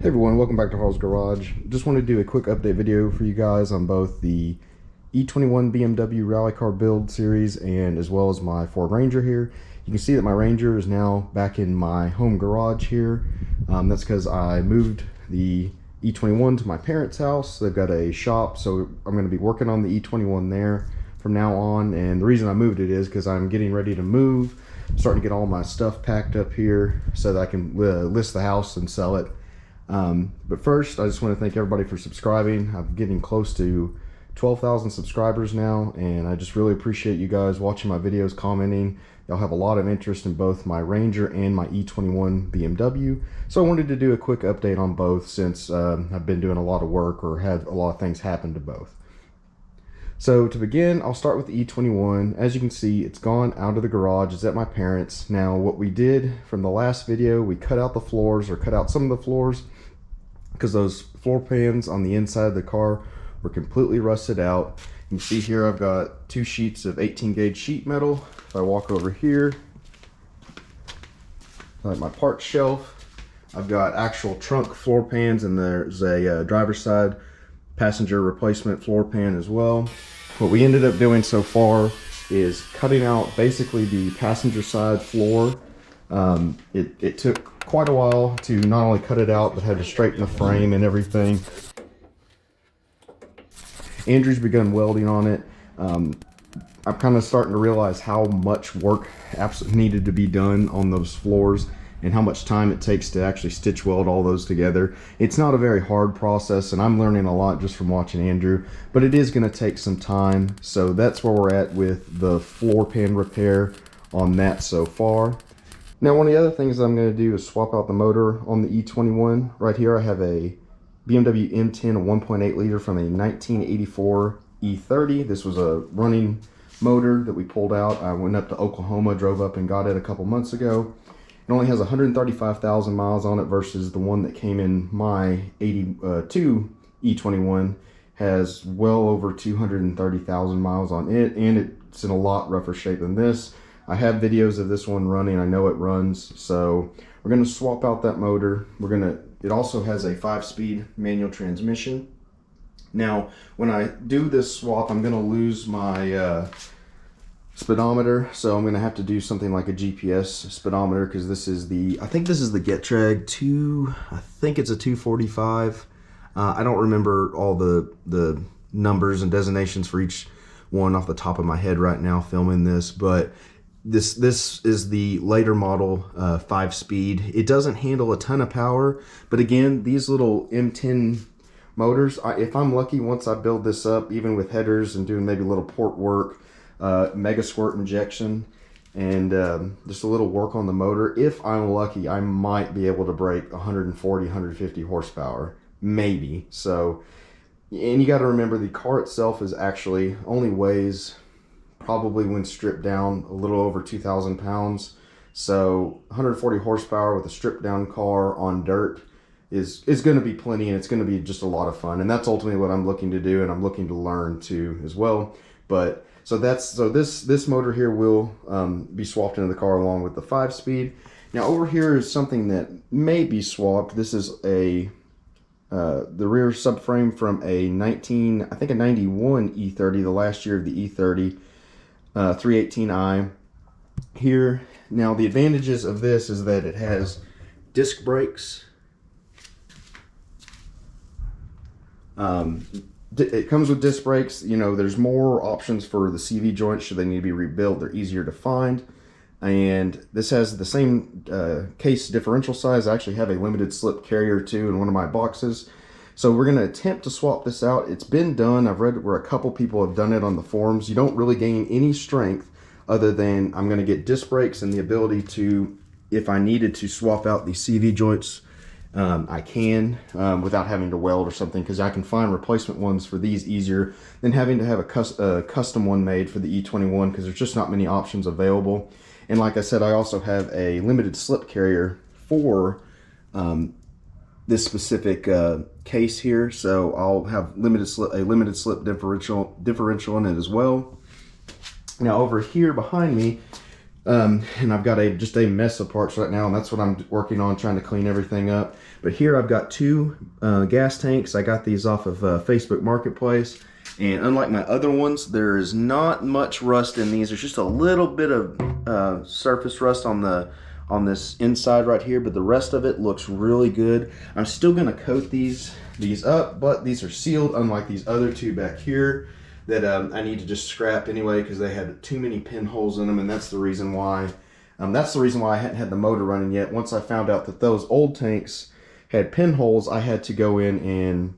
Hey everyone, welcome back to Harl's Garage. Just want to do a quick update video for you guys on both the E21 BMW rally car build series and as well as my Ford Ranger here. You can see that my Ranger is now back in my home garage here. That's because I moved the E21 to my parents' house. They've got a shop, so I'm going to be working on the E21 there from now on. And the reason I moved it is because I'm getting ready to move, starting to get all my stuff packed up here so that I can list the house and sell it. But first, I just want to thank everybody for subscribing. I'm getting close to 12,000 subscribers now, and I just really appreciate you guys watching my videos, commenting. Y'all have a lot of interest in both my Ranger and my E21 BMW. So I wanted to do a quick update on both since I've been doing a lot of work or had a lot of things happen to both. So to begin, I'll start with the E21. As you can see, it's gone out of the garage. It's at my parents'. Now, what we did from the last video, we cut out the floors, or cut out some of the floors, because those floor pans on the inside of the car were completely rusted out. You can see here I've got 2 sheets of 18 gauge sheet metal. If I walk over here, like my parts shelf, I've got actual trunk floor pans, and there's a driver's side passenger replacement floor pan as well. What we ended up doing so far is cutting out basically the passenger side floor. It took quite a while to not only cut it out, but had to straighten the frame and everything. Andrew's begun welding on it. I'm kind of starting to realize how much work absolutely needed to be done on those floors and how much time it takes to actually stitch weld all those together. It's not a very hard process, and I'm learning a lot just from watching Andrew, but it is going to take some time. So that's where we're at with the floor pan repair on that so far. Now, one of the other things I'm going to do is swap out the motor on the E21. Right here I have a BMW M10, a 1.8 liter from a 1984 E30. This was a running motor that we pulled out. I went up to Oklahoma, drove up and got it a couple months ago. It only has 135,000 miles on it versus the one that came in my 82 E21 has well over 230,000 miles on it, and it's in a lot rougher shape than this. I have videos of this one running. I know it runs, so we're going to swap out that motor. It also has a 5-speed manual transmission. Now, when I do this swap, I'm going to lose my speedometer, so I'm going to have to do something like a GPS speedometer, because this is I think this is the Getrag 2, I think it's a 245. I don't remember all the numbers and designations for each one off the top of my head right now filming this, but this is the later model 5-speed. It doesn't handle a ton of power, but again, these little M10 motors, if I'm lucky, once I build this up, even with headers and doing maybe a little port work, mega squirt injection, and just a little work on the motor, if I'm lucky, I might be able to break 140, 150 horsepower, maybe. So, and you got to remember, the car itself is actually only weighs, probably when stripped down, a little over 2,000 pounds. So 140 horsepower with a stripped down car on dirt is going to be plenty, and it's going to be just a lot of fun. And that's ultimately what I'm looking to do, and I'm looking to learn too as well. But so this motor here will be swapped into the car along with the 5-speed. Now over here is something that may be swapped. This is the rear subframe from a 91 E30, the last year of the E30, 318i. Here, now the advantages of this is that it has disc brakes. It comes with disc brakes. You know, there's more options for the CV joints should they need to be rebuilt. They're easier to find. And this has the same case differential size. I actually have a limited slip carrier too in one of my boxes. So we're going to attempt to swap this out. It's been done. I've read where a couple people have done it on the forums. You don't really gain any strength other than I'm going to get disc brakes and the ability to, if I needed to swap out the CV joints, I can without having to weld or something, because I can find replacement ones for these easier than having to have a custom one made for the E21, because there's just not many options available. And like I said, I also have a limited slip carrier for this specific case here, so I'll have a limited slip differential in it as well. Now over here behind me, And I've got just a mess of parts right now, and that's what I'm working on, trying to clean everything up. But here I've got two gas tanks. I got these off of Facebook Marketplace, and unlike my other ones, there is not much rust in these. There's just a little bit of surface rust on this inside right here, but the rest of it looks really good. I'm still gonna coat these up, but these are sealed, unlike these other two back here that I need to just scrap anyway because they had too many pinholes in them, and that's the reason why. I hadn't had the motor running yet. Once I found out that those old tanks had pinholes, I had to go in and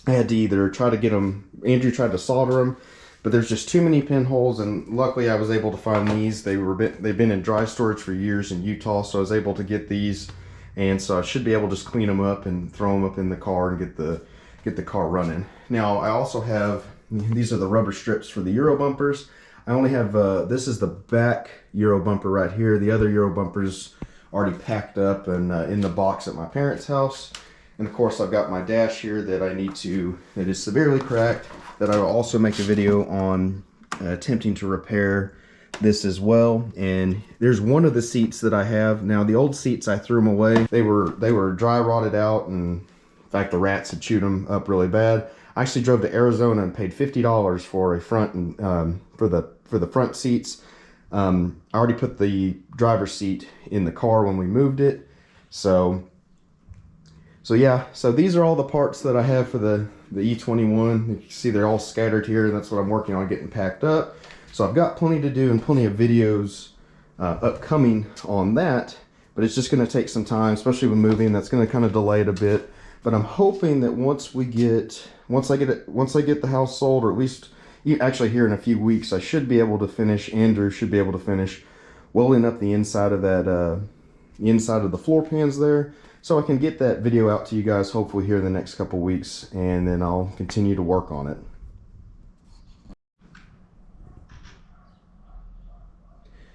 I had to either try to get them. Andrew tried to solder them, but there's just too many pinholes, and luckily I was able to find these. They've been in dry storage for years in Utah, so I was able to get these, and so I should be able to just clean them up and throw them up in the car and get the car running. Now I also have. These are the rubber strips for the Euro bumpers. I only have, this is the back Euro bumper right here. The other Euro bumpers already packed up and in the box at my parents' house. And of course I've got my dash here that that is severely cracked, that I will also make a video on attempting to repair this as well. And there's one of the seats that I have. Now the old seats, I threw them away. They were dry rotted out, and in fact the rats had chewed them up really bad. I actually drove to Arizona and paid $50 for a front and for the front seats. I already put the driver's seat in the car when we moved it. So yeah. So these are all the parts that I have for the E21. You can see they're all scattered here, and that's what I'm working on getting packed up. So I've got plenty to do and plenty of videos upcoming on that. But it's just going to take some time, especially with moving. That's going to kind of delay it a bit. But I'm hoping that once I get the house sold, or at least actually here in a few weeks, I should be able to finish. Andrew should be able to finish welding up the inside of the inside of the floor pans there, so I can get that video out to you guys hopefully here in the next couple weeks, and then I'll continue to work on it.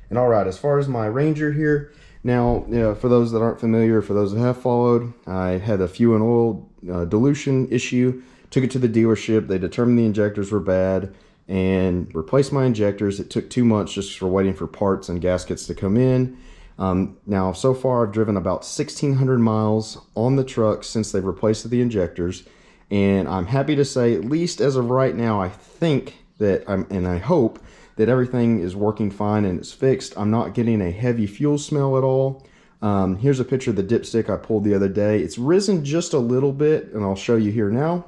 And all right, as far as my Ranger here. Now, for those that aren't familiar, for those that have followed, I had a fuel and oil dilution issue. Took it to the dealership. They determined the injectors were bad and replaced my injectors. It took 2 months just for waiting for parts and gaskets to come in. Now, so far, I've driven about 1,600 miles on the truck since they've replaced the injectors. And I'm happy to say, at least as of right now, I think that, and I hope that everything is working fine and it's fixed. I'm not getting a heavy fuel smell at all. Here's a picture of the dipstick I pulled the other day. It's risen just a little bit, and I'll show you here now.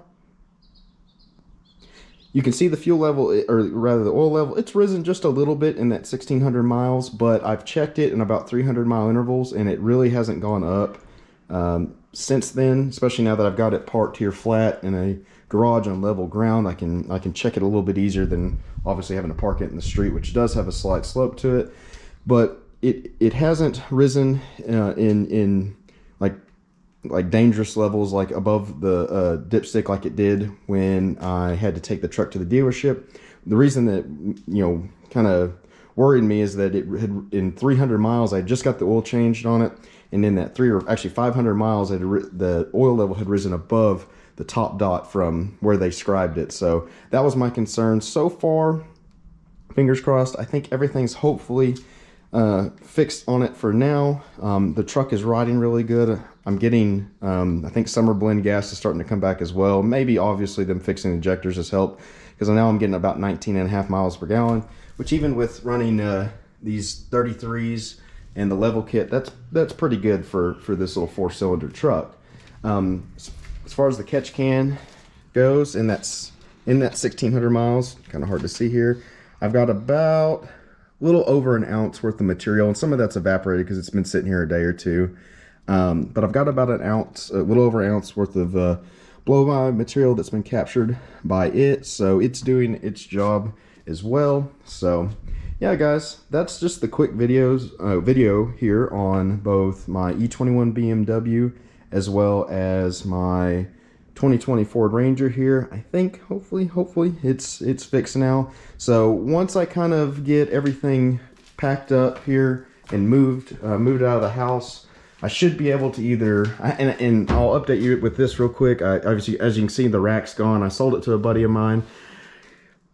You can see the fuel level, or rather the oil level, it's risen just a little bit in that 1,600 miles, but I've checked it in about 300-mile intervals, and it really hasn't gone up since then, especially now that I've got it parked here flat in a garage on level ground. I can check it a little bit easier than obviously having to park it in the street, which does have a slight slope to it. But it hasn't risen in like dangerous levels, like above the dipstick, like it did when I had to take the truck to the dealership. The reason that kind of worried me is that it had, in 300 miles, I just got the oil changed on it, and in that 500 miles, the oil level had risen above the top dot from where they scribed it. So that was my concern. So far, fingers crossed, I think everything's hopefully fixed on it for now. The truck is riding really good. I'm getting, I think summer blend gas is starting to come back as well. Maybe obviously them fixing injectors has helped, because now I'm getting about 19.5 miles per gallon, which even with running these 33s and the level kit, that's pretty good for this little 4-cylinder truck. As far as the catch can goes, and that's in that 1,600 miles, kind of hard to see here, I've got about a little over an ounce worth of material, and some of that's evaporated because it's been sitting here a day or two. But I've got about an ounce, a little over an ounce worth of blow-by material that's been captured by it, so it's doing its job as well. So yeah, guys, that's just the quick video here on both my E21 BMW as well as my 2020 Ford Ranger here. I think hopefully it's fixed now. So once I kind of get everything packed up here and moved out of the house, I should be able to either, and I'll update you with this real quick. Obviously, as you can see, the rack's gone. I sold it to a buddy of mine.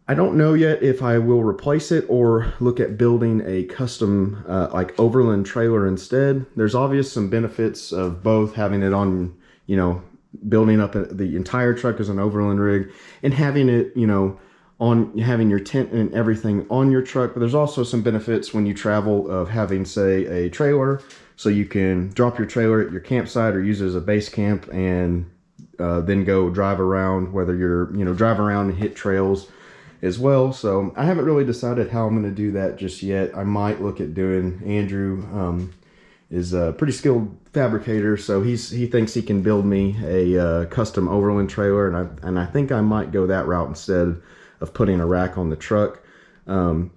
I don't know yet if I will replace it or look at building a custom like overland trailer instead. There's obvious some benefits of both, having it on, you know, building up the entire truck as an overland rig and having it, you know, on having your tent and everything on your truck. But there's also some benefits when you travel of having, say, a trailer, so you can drop your trailer at your campsite or use it as a base camp and then go drive around, whether you're, you know, drive around and hit trails as well. So I haven't really decided how I'm going to do that just yet. I might look at doing, Andrew is a pretty skilled fabricator, so he thinks he can build me a custom overland trailer, and I think I might go that route instead of putting a rack on the truck. And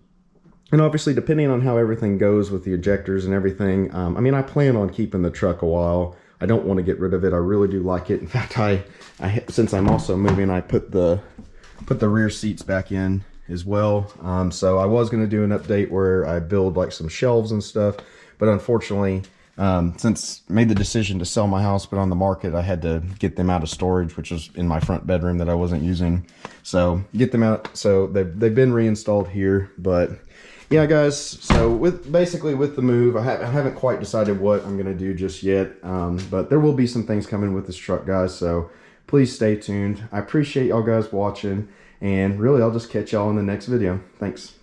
obviously, depending on how everything goes with the ejectors and everything, I mean, I plan on keeping the truck a while. I don't want to get rid of it. I really do like it. In fact, I since I'm also moving, I put the rear seats back in as well. So I was going to do an update where I build like some shelves and stuff, but unfortunately, since I made the decision to sell my house, but on the market, I had to get them out of storage, which was in my front bedroom that I wasn't using. So get them out. So they've been reinstalled here. But yeah, guys, so basically with the move, I haven't quite decided what I'm going to do just yet. But there will be some things coming with this truck, guys. So please stay tuned. I appreciate y'all guys watching, and really I'll just catch y'all in the next video. Thanks.